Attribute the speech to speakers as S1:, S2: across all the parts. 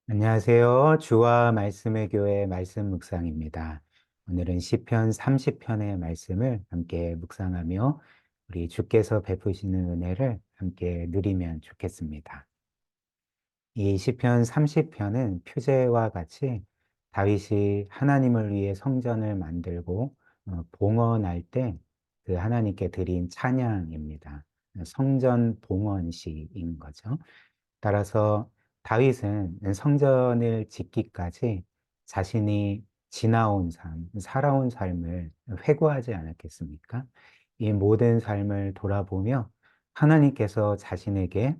S1: 안녕하세요. 주와 말씀의 교회 말씀 묵상입니다. 오늘은 시편 30편의 말씀을 함께 묵상하며 우리 주께서 베푸시는 은혜를 함께 누리면 좋겠습니다. 이 시편 30편은 표제와 같이 다윗이 하나님을 위해 성전을 만들고 봉헌할 때 그 하나님께 드린 찬양입니다. 성전 봉헌시인 거죠. 따라서 다윗은 성전을 짓기까지 자신이 지나온 삶, 살아온 삶을 회고하지 않았겠습니까? 이 모든 삶을 돌아보며 하나님께서 자신에게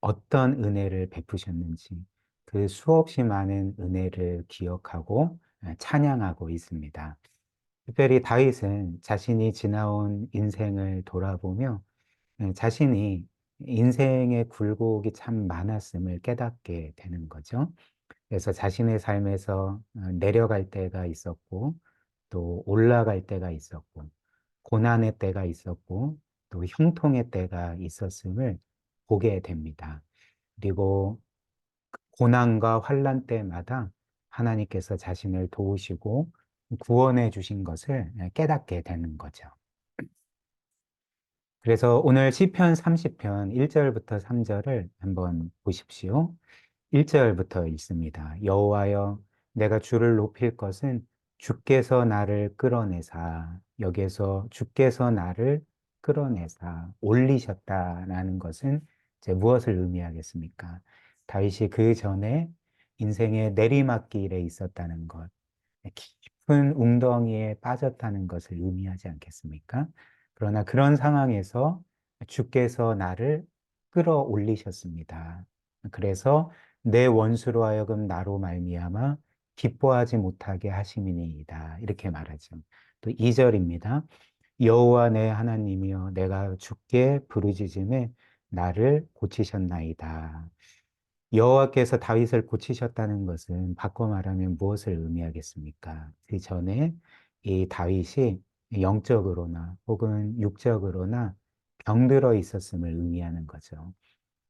S1: 어떤 은혜를 베푸셨는지 그 수없이 많은 은혜를 기억하고 찬양하고 있습니다. 특별히 다윗은 자신이 지나온 인생을 돌아보며 자신이 인생의 굴곡이 참 많았음을 깨닫게 되는 거죠. 그래서 자신의 삶에서 내려갈 때가 있었고, 또 올라갈 때가 있었고, 고난의 때가 있었고, 또 형통의 때가 있었음을 보게 됩니다. 그리고 고난과 환난 때마다 하나님께서 자신을 도우시고 구원해 주신 것을 깨닫게 되는 거죠. 그래서 오늘 시편 30편 1절부터 3절을 한번 보십시오. 1절부터 읽습니다. 여호와여, 내가 주를 높일 것은 주께서 나를 끌어내사, 여기에서 주께서 나를 끌어내사 올리셨다라는 것은 이제 무엇을 의미하겠습니까? 다윗이 그 전에 인생의 내리막길에 있었다는 것, 깊은 웅덩이에 빠졌다는 것을 의미하지 않겠습니까? 그러나 그런 상황에서 주께서 나를 끌어올리셨습니다. 그래서 내 원수로 하여금 나로 말미암아 기뻐하지 못하게 하심이니이다. 이렇게 말하죠. 또 2절입니다. 여호와 내 하나님이여 내가 주께 부르짖음에 나를 고치셨나이다. 여호와께서 다윗을 고치셨다는 것은 바꿔 말하면 무엇을 의미하겠습니까? 그 전에 이 다윗이 영적으로나 혹은 육적으로나 병들어 있었음을 의미하는 거죠.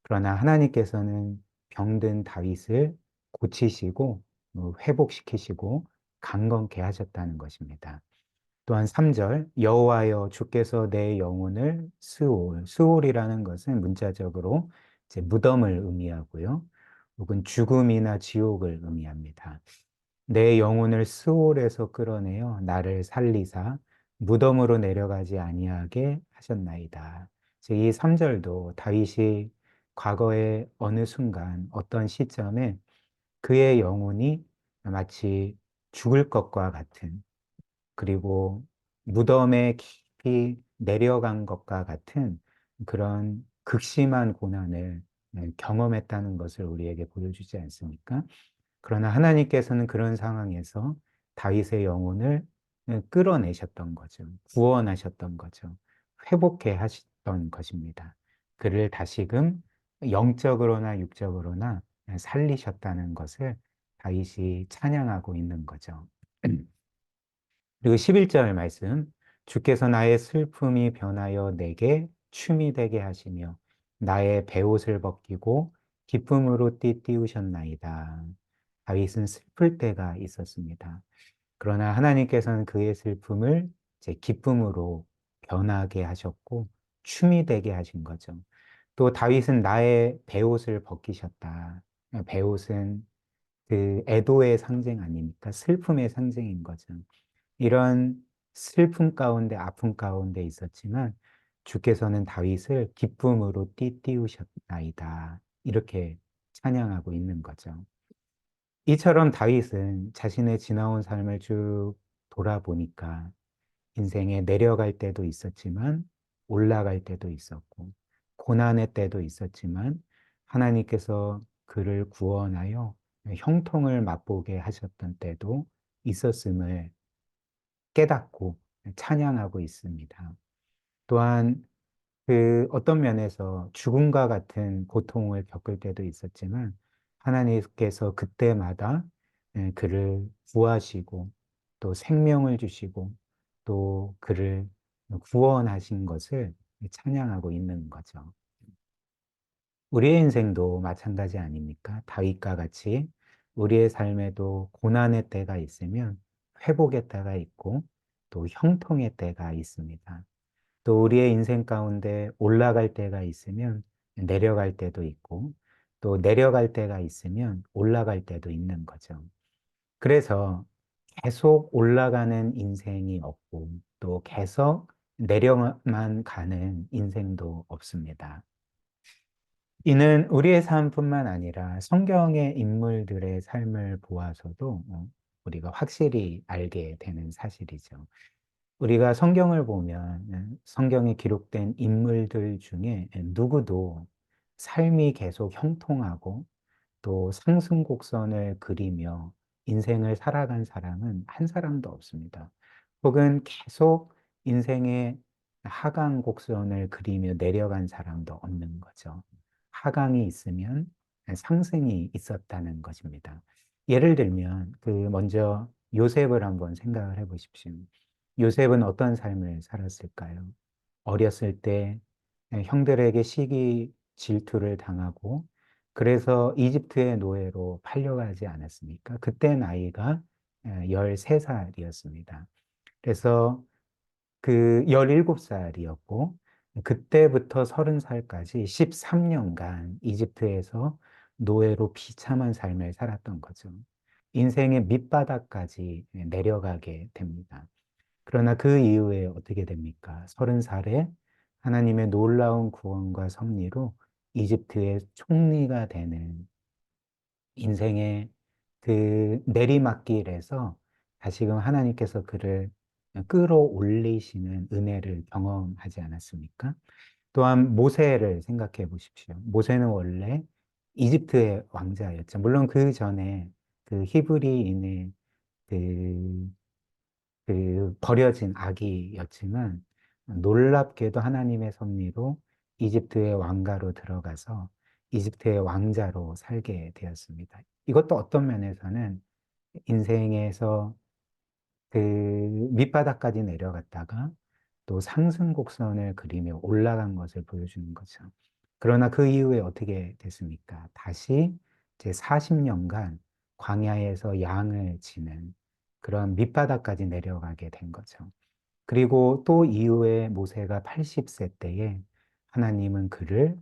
S1: 그러나 하나님께서는 병든 다윗을 고치시고 회복시키시고 강건케 하셨다는 것입니다. 또한 3절 여호와여 주께서 내 영혼을 스올이라는 것은 문자적으로 이제 무덤을 의미하고요. 혹은 죽음이나 지옥을 의미합니다. 내 영혼을 스올에서 끌어내어 나를 살리사 무덤으로 내려가지 아니하게 하셨나이다. 이 3절도 다윗이 과거의 어느 순간 어떤 시점에 그의 영혼이 마치 죽을 것과 같은, 그리고 무덤에 깊이 내려간 것과 같은 그런 극심한 고난을 경험했다는 것을 우리에게 보여주지 않습니까? 그러나 하나님께서는 그런 상황에서 다윗의 영혼을 끌어내셨던 거죠. 구원하셨던 거죠. 회복해 하셨던 것입니다. 그를 다시금 영적으로나 육적으로나 살리셨다는 것을 다윗이 찬양하고 있는 거죠. 그리고 11절 말씀, 주께서 나의 슬픔이 변하여 내게 춤이 되게 하시며 나의 베옷을 벗기고 기쁨으로 띠띠우셨나이다. 다윗은 슬플 때가 있었습니다. 그러나 하나님께서는 그의 슬픔을 제 기쁨으로 변하게 하셨고 춤이 되게 하신 거죠. 또 다윗은 나의 베옷을 벗기셨다. 베옷은 그 애도의 상징 아닙니까? 슬픔의 상징인 거죠. 이런 슬픔 가운데 아픔 가운데 있었지만 주께서는 다윗을 기쁨으로 띠띠우셨나이다. 이렇게 찬양하고 있는 거죠. 이처럼 다윗은 자신의 지나온 삶을 쭉 돌아보니까 인생에 내려갈 때도 있었지만 올라갈 때도 있었고 고난의 때도 있었지만 하나님께서 그를 구원하여 형통을 맛보게 하셨던 때도 있었음을 깨닫고 찬양하고 있습니다. 또한 그 어떤 면에서 죽음과 같은 고통을 겪을 때도 있었지만 하나님께서 그때마다 그를 구하시고 또 생명을 주시고 또 그를 구원하신 것을 찬양하고 있는 거죠. 우리의 인생도 마찬가지 아닙니까? 다윗과 같이 우리의 삶에도 고난의 때가 있으면 회복의 때가 있고 또 형통의 때가 있습니다. 또 우리의 인생 가운데 올라갈 때가 있으면 내려갈 때도 있고 또 내려갈 때가 있으면 올라갈 때도 있는 거죠. 그래서 계속 올라가는 인생이 없고 또 계속 내려만 가는 인생도 없습니다. 이는 우리의 삶뿐만 아니라 성경의 인물들의 삶을 보아서도 우리가 확실히 알게 되는 사실이죠. 우리가 성경을 보면 성경에 기록된 인물들 중에 누구도 삶이 계속 형통하고 또 상승곡선을 그리며 인생을 살아간 사람은 한 사람도 없습니다. 혹은 계속 인생의 하강곡선을 그리며 내려간 사람도 없는 거죠. 하강이 있으면 상승이 있었다는 것입니다. 예를 들면 먼저 요셉을 한번 생각을 해 보십시오. 요셉은 어떤 삶을 살았을까요? 어렸을 때 형들에게 시기 질투를 당하고 그래서 이집트의 노예로 팔려가지 않았습니까? 그때 나이가 13살이었습니다. 그래서 17살이었고 그때부터 30살까지 13년간 이집트에서 노예로 비참한 삶을 살았던 거죠. 인생의 밑바닥까지 내려가게 됩니다. 그러나 그 이후에 어떻게 됩니까? 30살에 하나님의 놀라운 구원과 섭리로 이집트의 총리가 되는 인생의 내리막길에서 다시금 하나님께서 그를 끌어올리시는 은혜를 경험하지 않았습니까? 또한 모세를 생각해 보십시오. 모세는 원래 이집트의 왕자였죠. 물론 그 전에 히브리인의 그 버려진 아기였지만 놀랍게도 하나님의 섭리로 이집트의 왕가로 들어가서 이집트의 왕자로 살게 되었습니다. 이것도 어떤 면에서는 인생에서 그 밑바닥까지 내려갔다가 또 상승 곡선을 그리며 올라간 것을 보여주는 거죠. 그러나 그 이후에 어떻게 됐습니까? 다시 제 40년간 광야에서 양을 치는 그런 밑바닥까지 내려가게 된 거죠. 그리고 또 이후에 모세가 80세 때에 하나님은 그를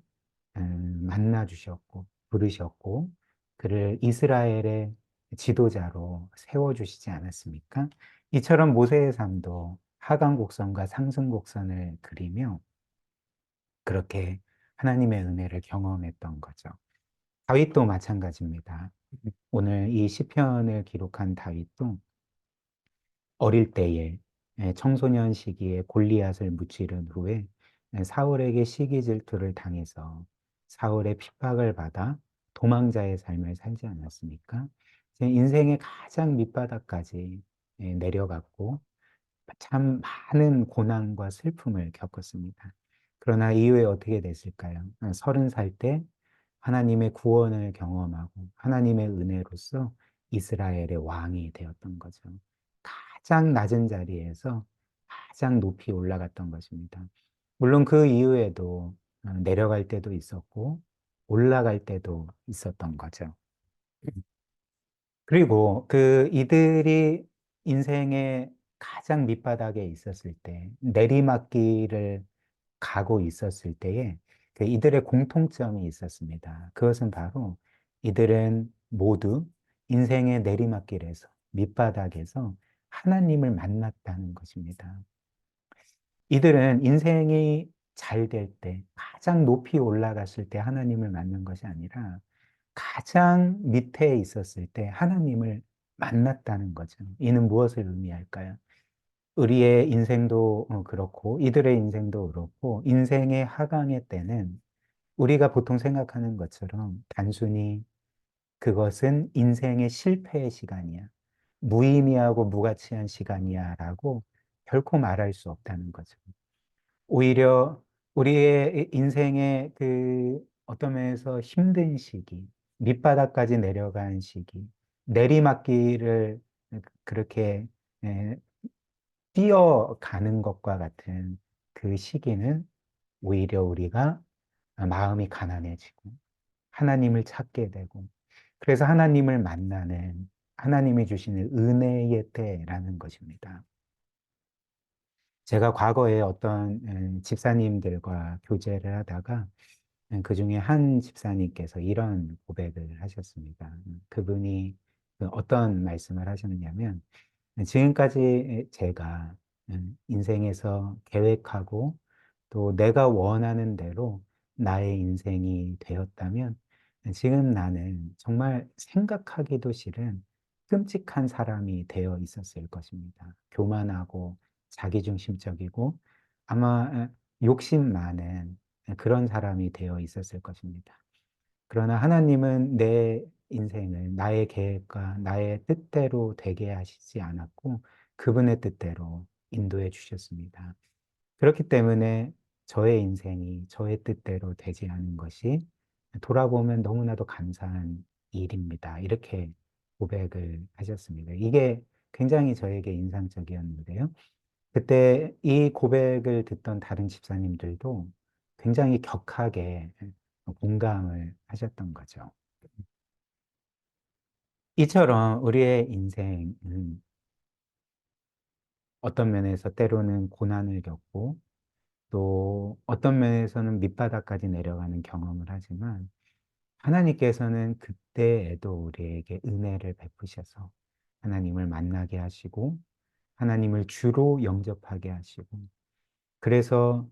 S1: 만나 주셨고 부르셨고 그를 이스라엘의 지도자로 세워주시지 않았습니까? 이처럼 모세의 삶도 하강곡선과 상승곡선을 그리며 그렇게 하나님의 은혜를 경험했던 거죠. 다윗도 마찬가지입니다. 오늘 이 시편을 기록한 다윗도 어릴 때에 청소년 시기에 골리앗을 무찌른 후에 사울에게 시기 질투를 당해서 사울의 핍박을 받아 도망자의 삶을 살지 않았습니까? 제 인생의 가장 밑바닥까지 내려갔고 참 많은 고난과 슬픔을 겪었습니다. 그러나 이후에 어떻게 됐을까요? 30살 때 하나님의 구원을 경험하고 하나님의 은혜로서 이스라엘의 왕이 되었던 거죠. 가장 낮은 자리에서 가장 높이 올라갔던 것입니다. 물론 그 이후에도 내려갈 때도 있었고 올라갈 때도 있었던 거죠. 그리고 이들이 인생의 가장 밑바닥에 있었을 때, 내리막길을 가고 있었을 때에 이들의 공통점이 있었습니다. 그것은 바로 이들은 모두 인생의 내리막길에서, 밑바닥에서 하나님을 만났다는 것입니다. 이들은 인생이 잘 될 때, 가장 높이 올라갔을 때 하나님을 만난 것이 아니라 가장 밑에 있었을 때 하나님을 만났다는 거죠. 이는 무엇을 의미할까요? 우리의 인생도 그렇고 이들의 인생도 그렇고 인생의 하강의 때는 우리가 보통 생각하는 것처럼 단순히 그것은 인생의 실패의 시간이야. 무의미하고 무가치한 시간이야라고 결코 말할 수 없다는 거죠. 오히려 우리의 인생의 어떤 면에서 힘든 시기, 밑바닥까지 내려간 시기, 내리막길을 그렇게 에, 뛰어가는 것과 같은 그 시기는 오히려 우리가 마음이 가난해지고 하나님을 찾게 되고 그래서 하나님을 만나는 하나님이 주시는 은혜의 때라는 것입니다. 제가 과거에 어떤 집사님들과 교제를 하다가 그 중에 한 집사님께서 이런 고백을 하셨습니다. 그분이 그 어떤 말씀을 하셨냐면, 지금까지 제가 인생에서 계획하고 또 내가 원하는 대로 나의 인생이 되었다면 지금 나는 정말 생각하기도 싫은 끔찍한 사람이 되어 있었을 것입니다. 교만하고 자기중심적이고 아마 욕심 많은 그런 사람이 되어 있었을 것입니다. 그러나 하나님은 내 인생을 나의 계획과 나의 뜻대로 되게 하시지 않았고 그분의 뜻대로 인도해 주셨습니다. 그렇기 때문에 저의 인생이 저의 뜻대로 되지 않은 것이 돌아보면 너무나도 감사한 일입니다. 이렇게 고백을 하셨습니다. 이게 굉장히 저에게 인상적이었는데요. 그때 이 고백을 듣던 다른 집사님들도 굉장히 격하게 공감을 하셨던 거죠. 이처럼 우리의 인생은 어떤 면에서 때로는 고난을 겪고 또 어떤 면에서는 밑바닥까지 내려가는 경험을 하지만 하나님께서는 그때에도 우리에게 은혜를 베푸셔서 하나님을 만나게 하시고 하나님을 주로 영접하게 하시고 그래서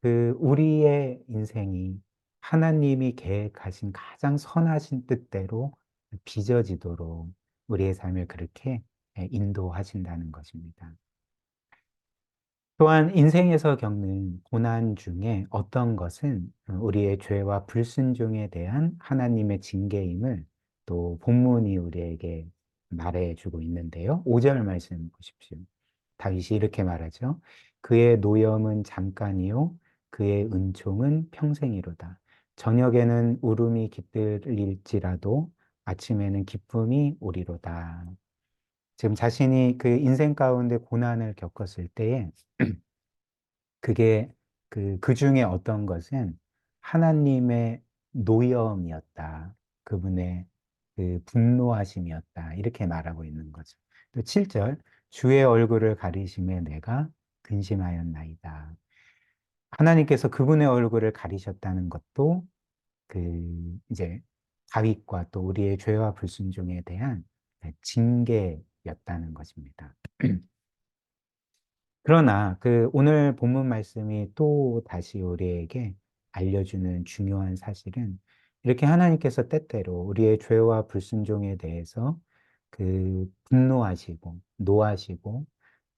S1: 그 우리의 인생이 하나님이 계획하신 가장 선하신 뜻대로 빚어지도록 우리의 삶을 그렇게 인도하신다는 것입니다. 또한 인생에서 겪는 고난 중에 어떤 것은 우리의 죄와 불순종에 대한 하나님의 징계임을 또 본문이 우리에게 말해주고 있는데요. 5절 말씀 보십시오. 다윗이 이렇게 말하죠. 그의 노염은 잠깐이요, 그의 은총은 평생이로다. 저녁에는 울음이 깃들일지라도 아침에는 기쁨이 오리로다. 지금 자신이 그 인생 가운데 고난을 겪었을 때에 그게 그 중에 어떤 것은 하나님의 노여움이었다. 그분의 그 분노하심이었다. 이렇게 말하고 있는 거죠. 또 7절, 주의 얼굴을 가리심에 내가 근심하였나이다. 하나님께서 그분의 얼굴을 가리셨다는 것도 그 이제 다윗과 또 우리의 죄와 불순종에 대한 징계였다는 것입니다. 그러나 그 오늘 본문 말씀이 또 다시 우리에게 알려주는 중요한 사실은 이렇게 하나님께서 때때로 우리의 죄와 불순종에 대해서 그 분노하시고 노하시고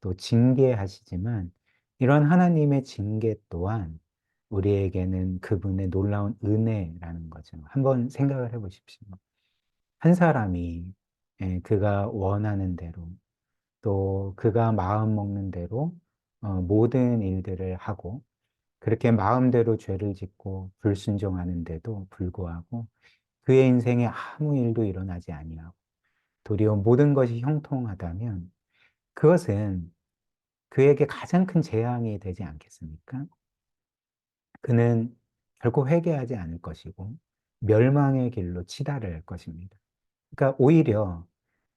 S1: 또 징계하시지만 이런 하나님의 징계 또한 우리에게는 그분의 놀라운 은혜라는 거죠. 한번 생각을 해 보십시오. 한 사람이 그가 원하는 대로 또 그가 마음 먹는 대로 모든 일들을 하고 그렇게 마음대로 죄를 짓고 불순종하는데도 불구하고 그의 인생에 아무 일도 일어나지 아니하고 도리어 모든 것이 형통하다면 그것은 그에게 가장 큰 재앙이 되지 않겠습니까? 그는 결코 회개하지 않을 것이고 멸망의 길로 치달을 것입니다. 그러니까 오히려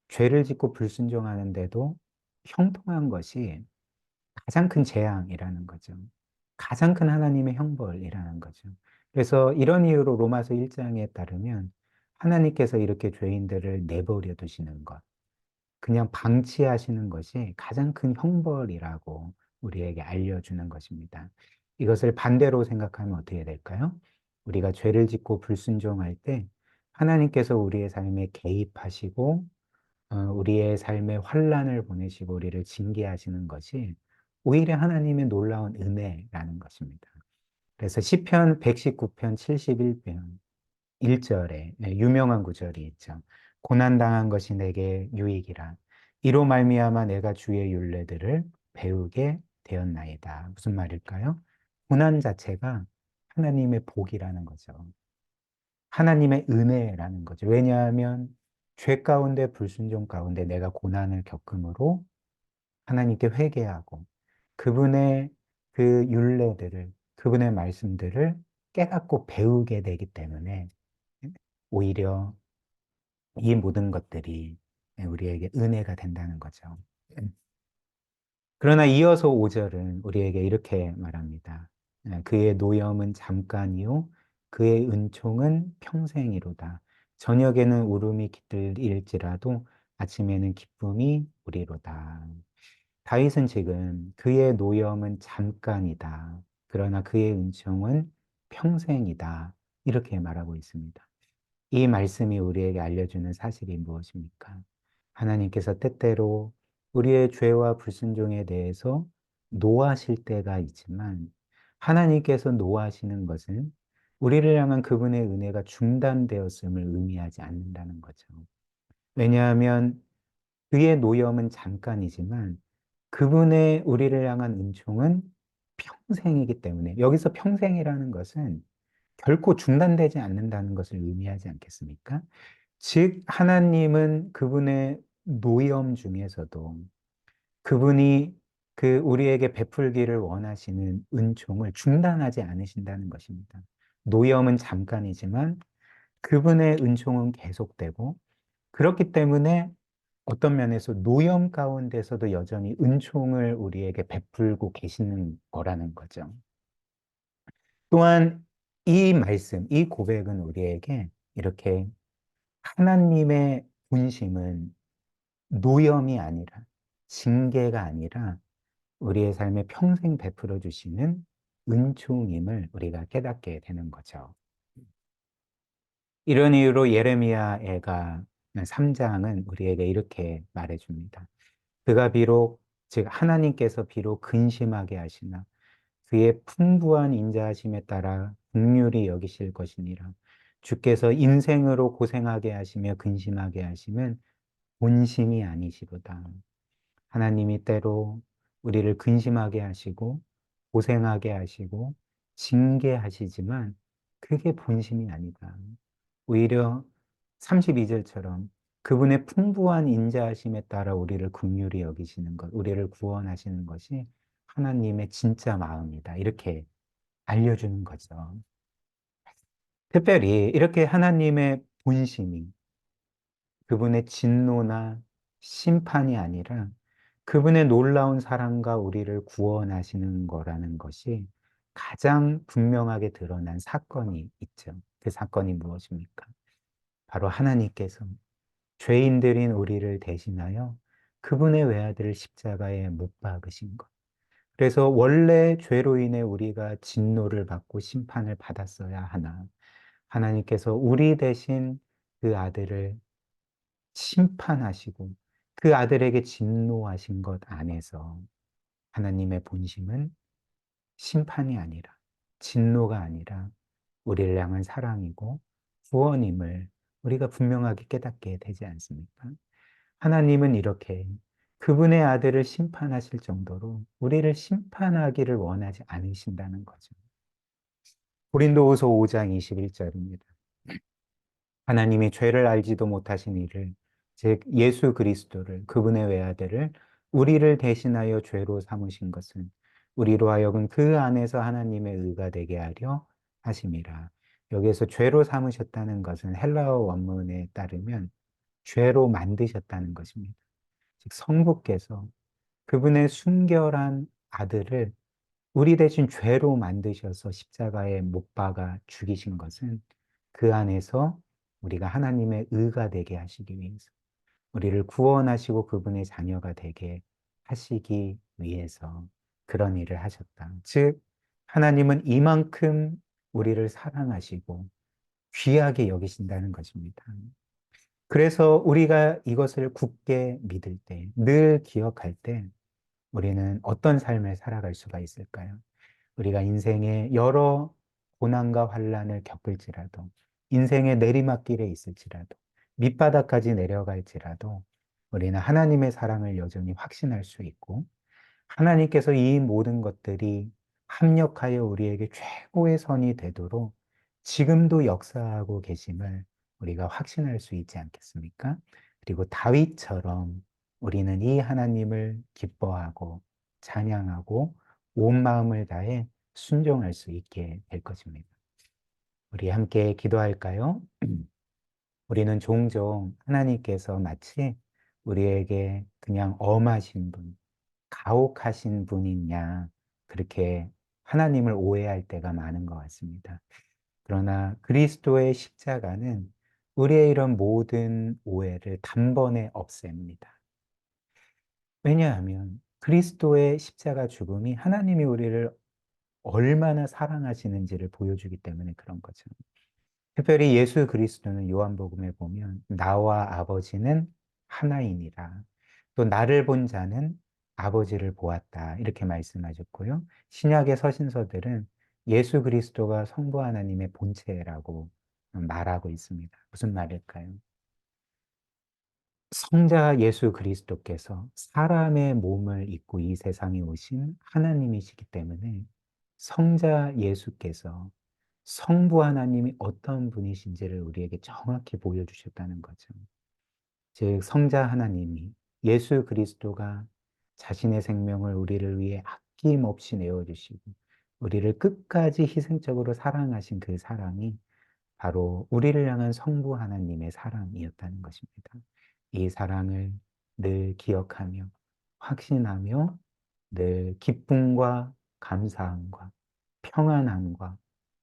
S1: 죄를 짓고 불순종하는데도 형통한 것이 가장 큰 재앙이라는 거죠. 가장 큰 하나님의 형벌이라는 거죠. 그래서 이런 이유로 로마서 1장에 따르면 하나님께서 이렇게 죄인들을 내버려 두시는 것, 그냥 방치하시는 것이 가장 큰 형벌이라고 우리에게 알려주는 것입니다. 이것을 반대로 생각하면 어떻게 될까요? 우리가 죄를 짓고 불순종할 때 하나님께서 우리의 삶에 개입하시고 우리의 삶에 환란을 보내시고 우리를 징계하시는 것이 오히려 하나님의 놀라운 은혜라는 것입니다. 그래서 시편 119편 71편 1절에 유명한 구절이 있죠. 고난 당한 것이 내게 유익이라. 이로 말미암아 내가 주의 율례들을 배우게 되었나이다. 무슨 말일까요? 고난 자체가 하나님의 복이라는 거죠. 하나님의 은혜라는 거죠. 왜냐하면 죄 가운데 불순종 가운데 내가 고난을 겪음으로 하나님께 회개하고 그분의 그 율례들을 그분의 말씀들을 깨닫고 배우게 되기 때문에 오히려 이 모든 것들이 우리에게 은혜가 된다는 거죠. 그러나 이어서 5절은 우리에게 이렇게 말합니다. 그의 노염은 잠깐이요 그의 은총은 평생이로다. 저녁에는 울음이 깃들일지라도 아침에는 기쁨이 우리로다. 다윗은 지금 그의 노염은 잠깐이다. 그러나 그의 은총은 평생이다. 이렇게 말하고 있습니다. 이 말씀이 우리에게 알려주는 사실이 무엇입니까? 하나님께서 때때로 우리의 죄와 불순종에 대해서 노하실 때가 있지만 하나님께서 노하시는 것은 우리를 향한 그분의 은혜가 중단되었음을 의미하지 않는다는 거죠. 왜냐하면 그의 노염은 잠깐이지만 그분의 우리를 향한 은총은 평생이기 때문에 여기서 평생이라는 것은 결코 중단되지 않는다는 것을 의미하지 않겠습니까? 즉, 하나님은 그분의 노염 중에서도 그분이 그 우리에게 베풀기를 원하시는 은총을 중단하지 않으신다는 것입니다. 노염은 잠깐이지만 그분의 은총은 계속되고 그렇기 때문에 어떤 면에서 노염 가운데서도 여전히 은총을 우리에게 베풀고 계시는 거라는 거죠. 또한 이 말씀, 이 고백은 우리에게 이렇게 하나님의 본심은 노염이 아니라 징계가 아니라 우리의 삶에 평생 베풀어 주시는 은총임을 우리가 깨닫게 되는 거죠. 이런 이유로 예레미야가 3장은 우리에게 이렇게 말해줍니다. 그가 비록 즉 하나님께서 비록 근심하게 하시나 그의 풍부한 인자하심에 따라 긍휼히 여기실 것이니라. 주께서 인생으로 고생하게 하시며 근심하게 하시면 본심이 아니시로다. 하나님이 때로 우리를 근심하게 하시고 고생하게 하시고 징계하시지만 그게 본심이 아니다. 오히려 32절처럼 그분의 풍부한 인자하심에 따라 우리를 긍휼히 여기시는 것, 우리를 구원하시는 것이 하나님의 진짜 마음이다. 이렇게 알려주는 거죠. 특별히 이렇게 하나님의 본심이 그분의 진노나 심판이 아니라 그분의 놀라운 사랑과 우리를 구원하시는 거라는 것이 가장 분명하게 드러난 사건이 있죠. 그 사건이 무엇입니까? 바로 하나님께서 죄인들인 우리를 대신하여 그분의 외아들을 십자가에 못 박으신 것. 그래서 원래 죄로 인해 우리가 진노를 받고 심판을 받았어야 하나 하나님께서 우리 대신 그 아들을 심판하시고 그 아들에게 진노하신 것 안에서 하나님의 본심은 심판이 아니라 진노가 아니라 우리를 향한 사랑이고 구원임을 우리가 분명하게 깨닫게 되지 않습니까? 하나님은 이렇게 그분의 아들을 심판하실 정도로 우리를 심판하기를 원하지 않으신다는 거죠. 고린도후서 5장 21절입니다. 하나님이 죄를 알지도 못하신 이를 즉 예수 그리스도를 그분의 외아들을 우리를 대신하여 죄로 삼으신 것은 우리로 하여금 그 안에서 하나님의 의가 되게 하려 하심이라. 여기에서 죄로 삼으셨다는 것은 헬라어 원문에 따르면 죄로 만드셨다는 것입니다. 즉 성부께서 그분의 순결한 아들을 우리 대신 죄로 만드셔서 십자가에 못 박아 죽이신 것은 그 안에서 우리가 하나님의 의가 되게 하시기 위해서, 우리를 구원하시고 그분의 자녀가 되게 하시기 위해서 그런 일을 하셨다. 즉, 하나님은 이만큼 우리를 사랑하시고 귀하게 여기신다는 것입니다. 그래서 우리가 이것을 굳게 믿을 때, 늘 기억할 때, 우리는 어떤 삶을 살아갈 수가 있을까요? 우리가 인생에 여러 고난과 환난을 겪을지라도, 인생의 내리막길에 있을지라도, 밑바닥까지 내려갈지라도, 우리는 하나님의 사랑을 여전히 확신할 수 있고, 하나님께서 이 모든 것들이 합력하여 우리에게 최고의 선이 되도록 지금도 역사하고 계심을 우리가 확신할 수 있지 않겠습니까? 그리고 다윗처럼 우리는 이 하나님을 기뻐하고 찬양하고 온 마음을 다해 순종할 수 있게 될 것입니다. 우리 함께 기도할까요? 우리는 종종 하나님께서 마치 우리에게 그냥 엄하신 분, 가혹하신 분이냐, 그렇게 하나님을 오해할 때가 많은 것 같습니다. 그러나 그리스도의 십자가는 우리의 이런 모든 오해를 단번에 없앱니다. 왜냐하면 그리스도의 십자가 죽음이 하나님이 우리를 얼마나 사랑하시는지를 보여주기 때문에 그런 거죠. 특별히 예수 그리스도는 요한복음에 보면 나와 아버지는 하나이니라. 또 나를 본 자는 아버지를 보았다. 이렇게 말씀하셨고요. 신약의 서신서들은 예수 그리스도가 성부 하나님의 본체라고 말하고 있습니다. 무슨 말일까요? 성자 예수 그리스도께서 사람의 몸을 입고 이 세상에 오신 하나님이시기 때문에 성자 예수께서 성부 하나님이 어떤 분이신지를 우리에게 정확히 보여주셨다는 거죠. 즉, 성자 하나님이 예수 그리스도가 자신의 생명을 우리를 위해 아낌없이 내어주시고 우리를 끝까지 희생적으로 사랑하신 그 사랑이 바로 우리를 향한 성부 하나님의 사랑이었다는 것입니다. 이 사랑을 늘 기억하며 확신하며 늘 기쁨과 감사함과 평안함과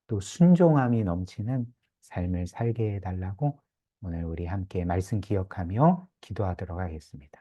S1: 또 순종함이 넘치는 삶을 살게 해달라고 오늘 우리 함께 말씀 기억하며 기도하도록 하겠습니다.